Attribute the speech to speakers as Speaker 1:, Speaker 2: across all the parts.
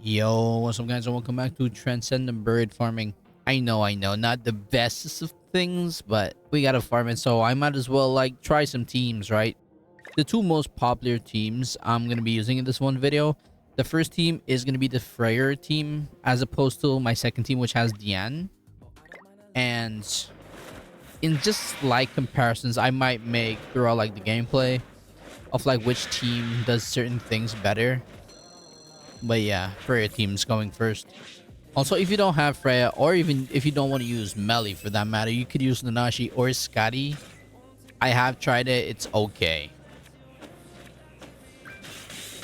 Speaker 1: Yo, what's up guys and welcome back to Transcendent bird farming. I know, not the bestest of things, but we gotta farm it, so I might as well like try some teams, right? The two most popular teams I'm gonna be using in this one video. The first team is gonna be the Freyr team, as opposed to my second team, which has Diane. And in just like comparisons I might make throughout like the gameplay of like which team does certain things better. But yeah, Freyr team's going first. Also, if you don't have Freya, or even if you don't want to use Melly for that matter, you could use Nanashi or Scotty. I have tried it, it's okay.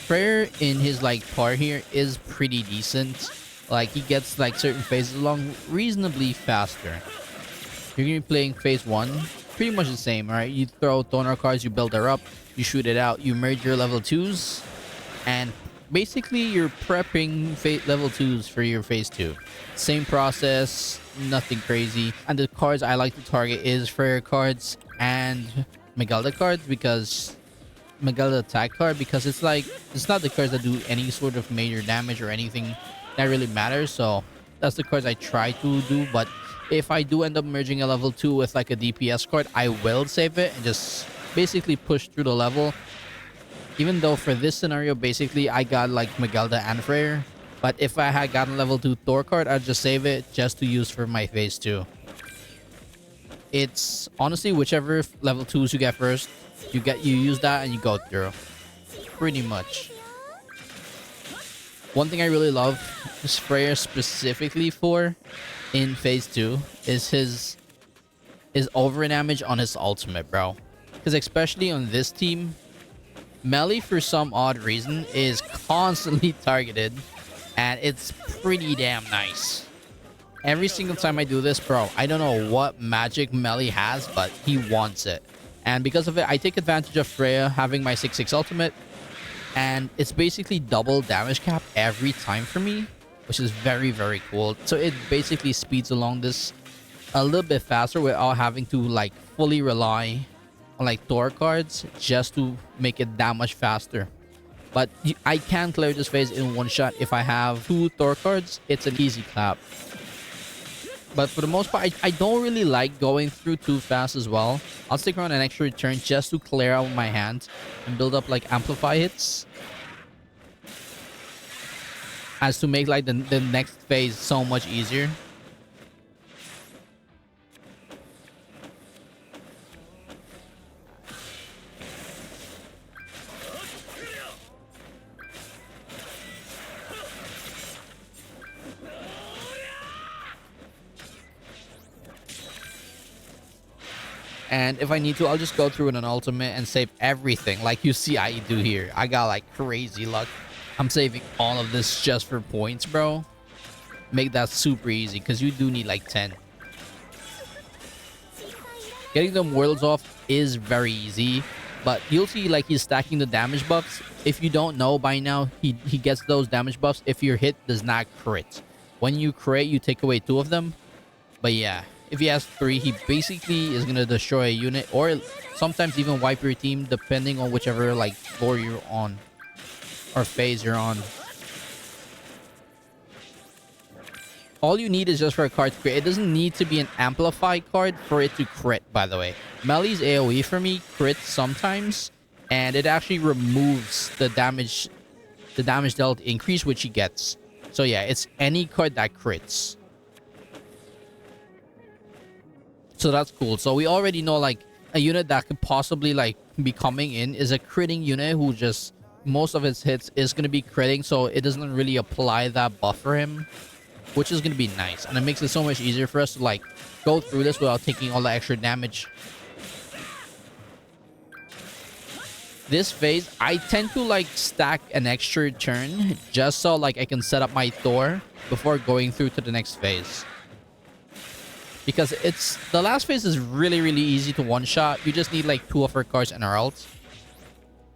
Speaker 1: Freyr in his like part here is pretty decent. Like he gets like certain phases along reasonably faster. You're gonna be playing phase 1, pretty much the same, right? You throw donor cards, you build her up, you shoot it out, you merge your level 2s, and basically you're prepping level 2s for your phase 2. Same process, nothing crazy. And the cards I like to target is Freyr cards and Megalda cards, because Megalda attack card, because it's like it's not the cards that do any sort of major damage or anything that really matters. So that's the cards I try to do. But if I do end up merging a level 2 with like a DPS card, I will save it and just basically push through the level. Even though for this scenario, basically, I got like Megalda and Freyr. But if I had gotten level 2 Thor card, I'd just save it just to use for my phase 2. It's honestly whichever level 2s you get first, you use that and you go through. Pretty much. One thing I really love this Freyr specifically for in phase 2 is his over damage on his ultimate, bro. Because especially on this team, Melly, for some odd reason, is constantly targeted, and it's pretty damn nice. Every single time I do this, bro, I don't know what magic Melly has, but he wants it. And because of it, I take advantage of Freya having my 6/6 ultimate, and it's basically double damage cap every time for me, which is very, very cool. So it basically speeds along this a little bit faster without having to like fully rely on like Thor cards just to make it that much faster. But I can clear this phase in one shot. If I have 2 Thor cards, it's an easy clap. But for the most part, I don't really like going through too fast as well. I'll stick around an extra turn just to clear out my hand and build up like amplify hits, as to make like the next phase so much easier. And if I need to, I'll just go through in an ultimate and save everything, like you see I do here. I got like crazy luck. I'm saving all of this just for points, bro. Make that super easy, because you do need like 10. Getting them worlds off is very easy, but you'll see like he's stacking the damage buffs. If you don't know by now, he gets those damage buffs if your hit does not crit. When you crit, you take away 2 of them. But yeah, if he has 3, he basically is gonna destroy a unit, or sometimes even wipe your team, depending on whichever like floor you're on or phase you're on. All you need is just for a card to crit. It doesn't need to be an amplified card for it to crit, by the way. Melly's AoE for me crits sometimes, and it actually removes the damage dealt increase which he gets. So yeah, it's any card that crits. So that's cool. So we already know like a unit that could possibly like be coming in is a critting unit who just most of its hits is going to be critting, so it doesn't really apply that buff for him, which is going to be nice. And it makes it so much easier for us to like go through this without taking all the extra damage. This phase, I tend to like stack an extra turn just so like I can set up my Thor before going through to the next phase. Because the last phase is really, really easy to one-shot. You just need like 2 of her cards and her ult.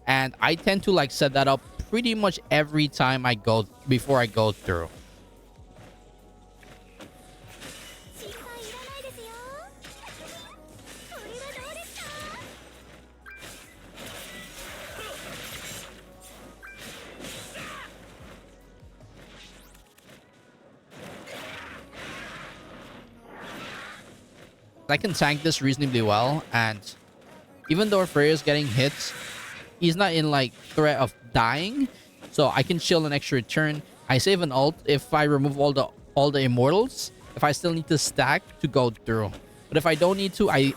Speaker 1: And I tend to like set that up pretty much every time before I go through. I can tank this reasonably well, and even though Freyr is getting hits, he's not in like threat of dying, so I can chill an extra turn. I save an ult if I remove all the immortals, if I still need to stack to go through. But if I don't need to, I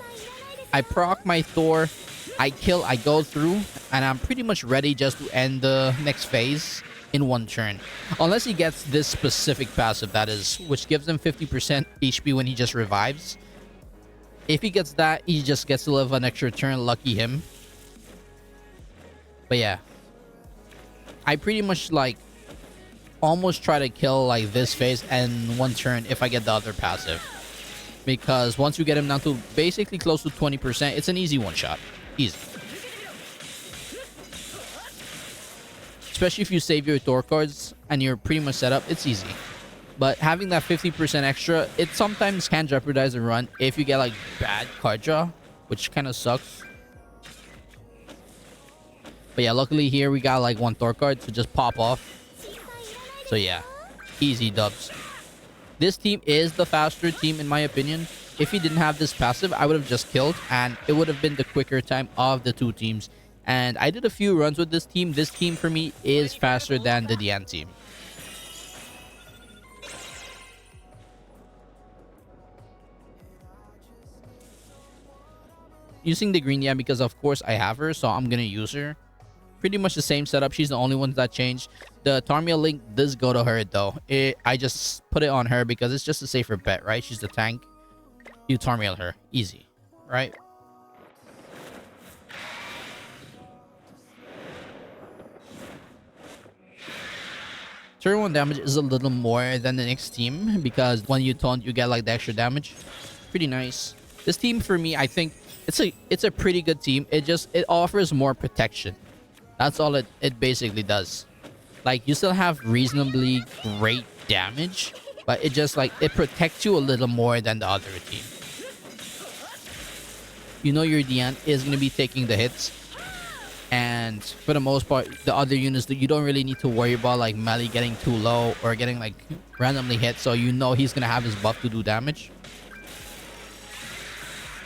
Speaker 1: proc my Thor, I kill, I go through, and I'm pretty much ready just to end the next phase in one turn. Unless he gets this specific passive, that is, which gives him 50% HP when he just revives. If he gets that, he just gets to live an extra turn. Lucky him. But yeah, I pretty much like almost try to kill like this phase and one turn if I get the other passive, because once you get him down to basically close to 20%, it's an easy one shot. Easy. Especially if you save your Thor cards and you're pretty much set up, it's easy. But having that 50% extra, it sometimes can jeopardize the run if you get like bad card draw, which kind of sucks. But yeah, luckily here we got like one Thor card to just pop off. So yeah, easy dubs. This team is the faster team in my opinion. If he didn't have this passive, I would have just killed, and it would have been the quicker time of the two teams. And I did a few runs with this team. This team for me is faster than the Diane team. Using the green Diane because of course I have her, so I'm gonna use her. Pretty much the same setup. She's the only one that changed. The Tarmiel link does go to her though. I just put it on her because it's just a safer bet, right? She's the tank. You Tarmiel her. Easy, right? Turn 1 damage is a little more than the next team because when you taunt, you get like the extra damage. Pretty nice. This team for me, I think it's a pretty good team. It offers more protection. That's all it basically does. Like, you still have reasonably great damage, but it just like it protects you a little more than the other team. You know your Diane is gonna be taking the hits, and for the most part, the other units that you don't really need to worry about like melee getting too low or getting like randomly hit, so you know he's gonna have his buff to do damage.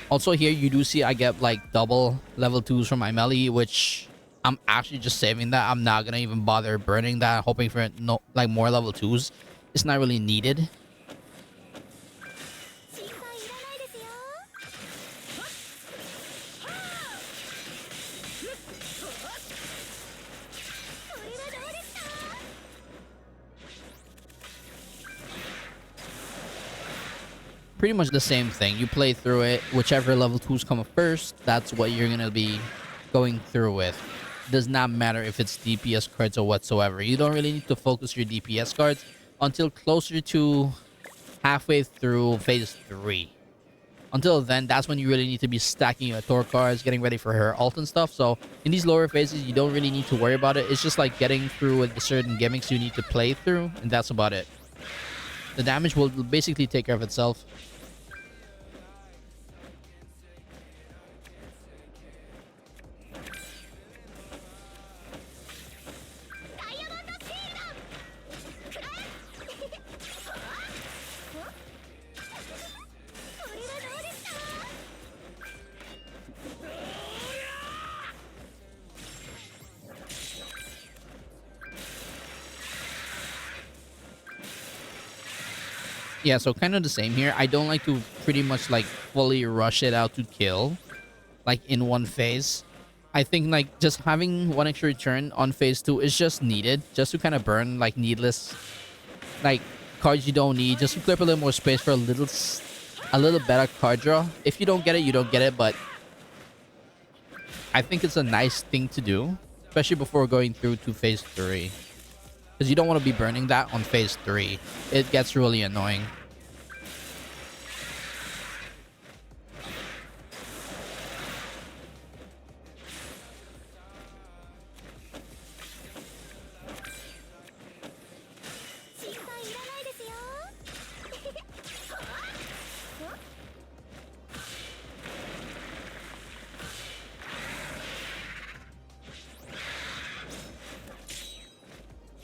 Speaker 1: Also here you do see I get like double level 2s from my melee, which I'm actually just saving that. I'm not gonna even bother burning that, hoping for no like more level 2s. It's not really needed. Pretty much the same thing. You play through it. Whichever level 2s come up first, that's what you're gonna be going through with. Does not matter if it's DPS cards or whatsoever. You don't really need to focus your DPS cards until closer to halfway through phase 3. Until then, that's when you really need to be stacking your Thor cards, getting ready for her ult and stuff. So in these lower phases, you don't really need to worry about it. It's just like getting through with the certain gimmicks you need to play through, and that's about it. The damage will basically take care of itself. Yeah, so kind of the same here. I don't like to pretty much like fully rush it out to kill like in one phase. I think like just having one extra turn on phase 2 is just needed, just to kind of burn like needless like cards you don't need, just to clear up a little more space for a little better card draw. If you don't get it, you don't get it, but I think it's a nice thing to do, especially before going through to phase 3. Because you don't want to be burning that on phase 3. It gets really annoying.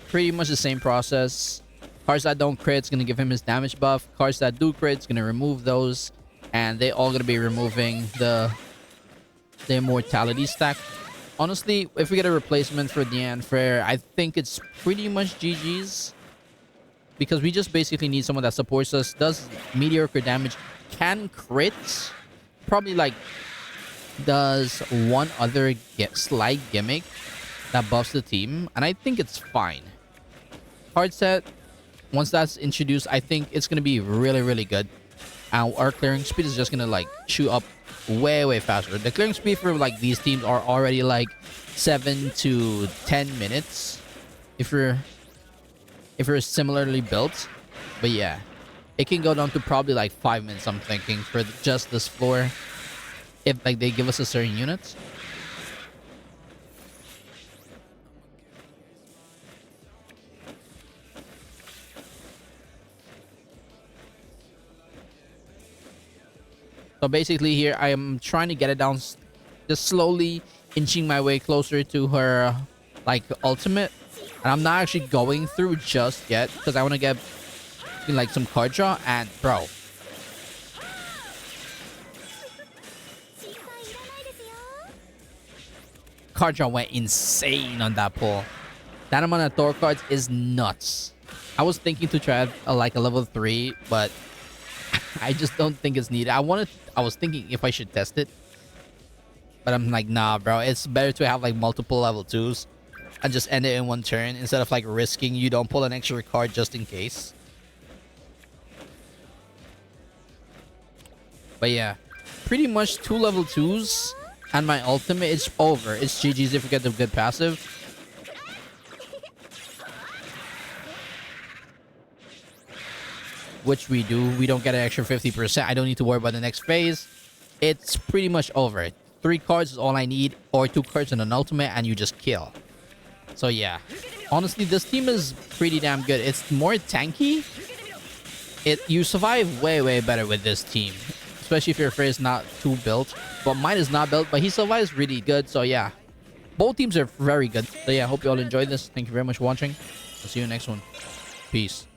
Speaker 1: Pretty much the same process. Cards that don't crit is going to give him his damage buff. Cards that do crit is going to remove those. and they all gonna be removing the immortality stack. Honestly, if we get a replacement for Diane Freyr, I think it's pretty much GG's, because we just basically need someone that supports us, does mediocre damage, can crit, probably like does one other slight gimmick that buffs the team, and I think it's fine. Card set, once that's introduced, I think it's gonna be really, really good. And our clearing speed is just gonna like shoot up way faster. The clearing speed for like these teams are already like 7 to 10 minutes if you're similarly built. But yeah, it can go down to probably like 5 minutes, I'm thinking, for just this floor, if like they give us a certain unit. So basically here, I am trying to get it down, just slowly inching my way closer to her like ultimate. And I'm not actually going through just yet, because I want to get like some card draw. And bro, card draw went insane on that pull. That amount of Thor cards is nuts. I was thinking to try like a level 3, but I just don't think it's needed. I was thinking if I should test it, but I'm like, nah, bro. It's better to have like multiple level 2s and just end it in one turn, instead of like risking you don't pull an extra card just in case. But yeah, pretty much 2 level 2s and my ultimate is over. It's GG's if we get the good passive. Which we do. We don't get an extra 50%. I don't need to worry about the next phase. It's pretty much over. 3 cards is all I need, or 2 cards and an ultimate, and you just kill. So yeah, honestly, this team is pretty damn good. It's more tanky. You survive way better with this team, especially if your Freyr is not too built. But mine is not built, but he survives really good. So yeah, both teams are very good. So yeah, hope you all enjoyed this. Thank you very much for watching. I'll see you next one. Peace.